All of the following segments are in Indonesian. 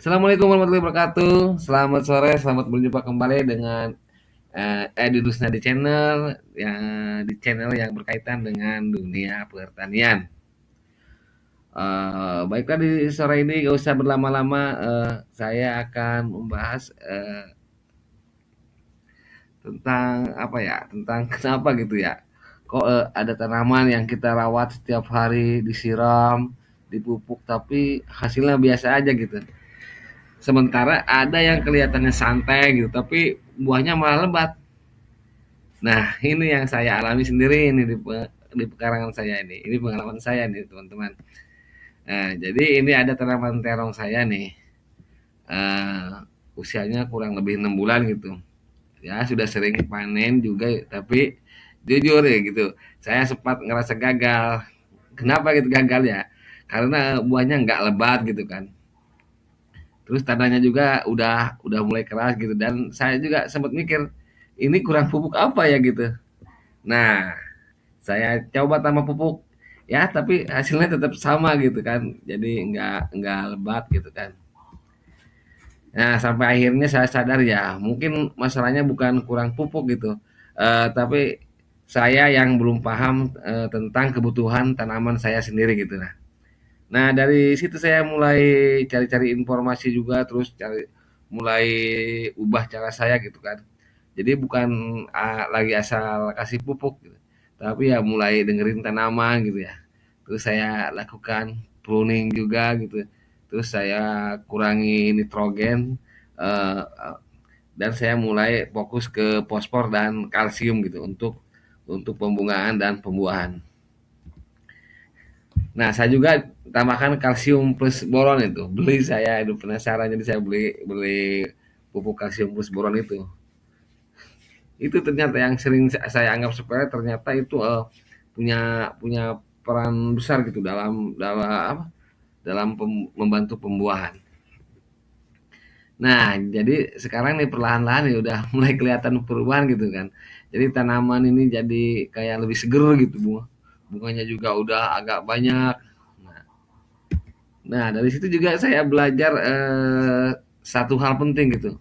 Assalamualaikum warahmatullahi wabarakatuh. Selamat sore, selamat berjumpa kembali dengan Edi Rusna di channel yang berkaitan dengan dunia pertanian. Baiklah di sore ini gak usah berlama-lama, saya akan membahas tentang apa ya, tentang kenapa gitu ya. Kok ada tanaman yang kita rawat setiap hari, disiram, dipupuk, tapi hasilnya biasa aja gitu. Sementara ada yang kelihatannya santai gitu, tapi buahnya malah lebat. Nah, ini yang saya alami sendiri ini di pekarangan saya ini. Ini pengalaman saya nih, teman-teman. Nah, jadi ini ada tanaman terong saya nih. eh, Usianya kurang lebih 6 bulan gitu. Ya, sudah sering panen juga, tapi jujur ya gitu. Saya sempat ngerasa gagal. Kenapa gitu gagal ya? Karena buahnya nggak lebat gitu kan. Terus tanahnya juga udah mulai keras gitu dan saya juga sempat mikir ini kurang pupuk apa ya gitu. Nah, saya coba tambah pupuk ya tapi hasilnya tetap sama gitu kan. Jadi nggak lebat gitu kan. Nah, sampai akhirnya saya sadar ya, mungkin masalahnya bukan kurang pupuk gitu. Tapi saya yang belum paham tentang kebutuhan tanaman saya sendiri gitu. Nah, dari situ saya mulai cari-cari informasi juga, terus mulai ubah cara saya gitu kan. Jadi bukan lagi asal kasih pupuk gitu, tapi ya mulai dengerin tanaman gitu ya. Terus saya lakukan pruning juga gitu. Terus saya kurangi nitrogen eh, dan saya mulai fokus ke fosfor dan kalsium gitu untuk pembungaan dan pembuahan. Nah, saya juga tambahkan kalsium plus boron itu. Beli saya itu penasaran jadi saya beli beli pupuk kalsium plus boron itu. Itu ternyata yang sering saya anggap sepele ternyata itu punya punya peran besar gitu dalam dalam apa? Dalam membantu pembuahan. Nah, jadi sekarang nih perlahan-lahan ya udah mulai kelihatan perubahan gitu kan. Jadi tanaman ini jadi kayak lebih seger gitu bunganya juga udah agak banyak. Nah, Nah, dari situ juga saya belajar satu hal penting gitu,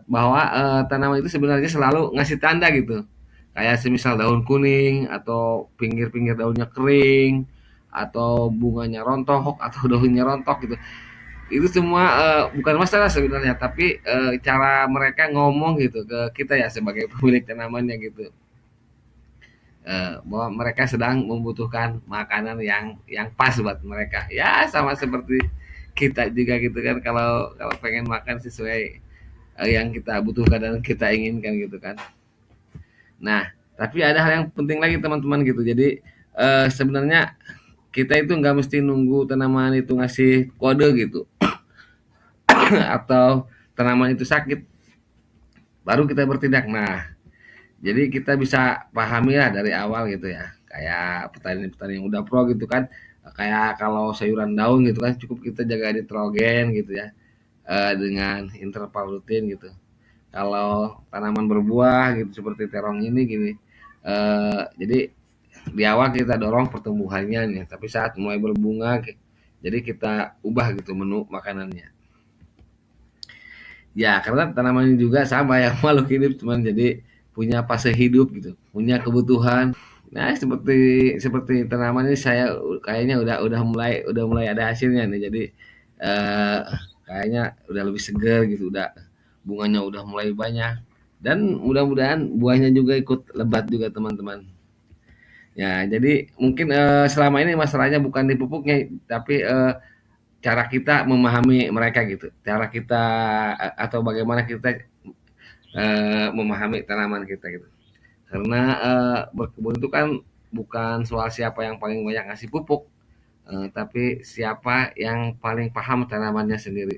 bahwa tanaman itu sebenarnya selalu ngasih tanda gitu. Kayak semisal daun kuning atau pinggir-pinggir daunnya kering atau bunganya rontok atau daunnya rontok gitu. Itu semua bukan masalah sebenarnya, tapi cara mereka ngomong gitu ke kita ya sebagai pemilik tanamannya gitu. Bahwa mereka sedang membutuhkan makanan yang pas buat mereka. Ya sama seperti kita juga gitu kan kalau kalau pengen makan sesuai yang kita butuhkan dan kita inginkan gitu kan. Nah, tapi ada hal yang penting lagi teman-teman gitu. Jadi sebenarnya kita itu nggak mesti nunggu tanaman itu ngasih kode gitu atau tanaman itu sakit baru kita bertindak. Nah, jadi kita bisa pahami lah dari awal gitu ya. Kayak petani-petani yang udah pro gitu kan. Kayak kalau sayuran daun gitu kan cukup kita jaga nitrogen gitu ya. Dengan interval rutin gitu. Kalau tanaman berbuah gitu seperti terong ini gini. Jadi di awal kita dorong pertumbuhannya nih, tapi saat mulai berbunga jadi kita ubah gitu menu makanannya. Ya, karena tanaman ini juga sama ya makhluk hidup teman. Jadi punya fase hidup gitu, punya kebutuhan. Nah, seperti seperti tanaman ini saya kayaknya udah mulai ada hasilnya nih. Jadi eh, kayaknya udah lebih segar gitu, udah bunganya udah mulai banyak dan mudah-mudahan buahnya juga ikut lebat juga teman-teman. Ya, jadi mungkin selama ini masalahnya bukan di pupuknya, tapi cara kita memahami mereka gitu. Cara kita atau bagaimana kita memahami tanaman kita gitu. Karena berkebun itu kan bukan soal siapa yang paling banyak ngasih pupuk, tapi siapa yang paling paham tanamannya sendiri.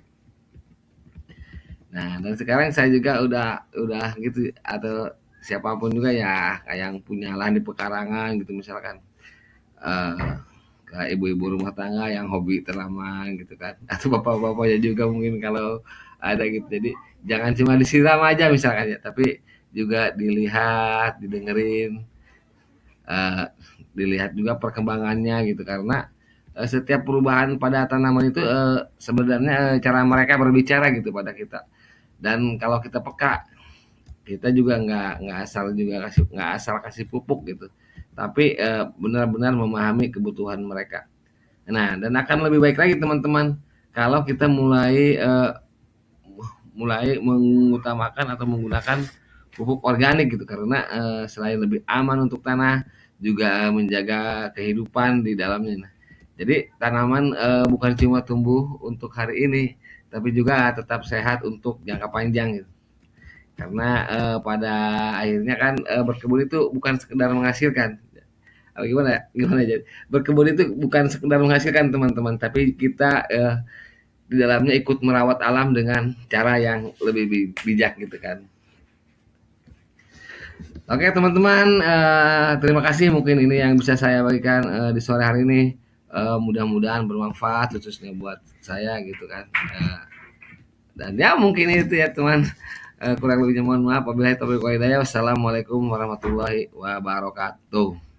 Nah, dan sekarang saya juga udah gitu atau siapapun juga ya kayak yang punya lahan di pekarangan gitu misalkan eh kayak ibu-ibu rumah tangga yang hobi tanaman gitu kan atau bapak-bapaknya juga mungkin kalau ada gitu. Jadi jangan cuma disiram aja misalkan ya, tapi juga dilihat, didengerin, eh, dilihat juga perkembangannya gitu karena setiap perubahan pada tanaman itu sebenarnya cara mereka berbicara gitu pada kita. Dan kalau kita peka, kita juga nggak asal kasih pupuk gitu, tapi benar-benar memahami kebutuhan mereka. Nah, dan akan lebih baik lagi teman-teman kalau kita mulai mengutamakan atau menggunakan pupuk organik gitu, karena selain lebih aman untuk tanah, juga menjaga kehidupan di dalamnya. Nah, jadi tanaman bukan cuma tumbuh untuk hari ini, tapi juga tetap sehat untuk jangka panjang gitu. Karena pada akhirnya kan berkebun itu bukan sekedar menghasilkan. Gimana ya? Gimana aja? Berkebun itu bukan sekedar menghasilkan teman-teman, tapi kita di dalamnya ikut merawat alam dengan cara yang lebih bijak gitu kan. Oke teman-teman, terima kasih mungkin ini yang bisa saya bagikan di sore hari ini. Mudah-mudahan bermanfaat khususnya buat saya gitu kan. Dan ya mungkin itu ya teman. Kurang lebihnya mohon maaf. Wabillahi taufiq wal hidayah. Wassalamualaikum warahmatullahi wabarakatuh.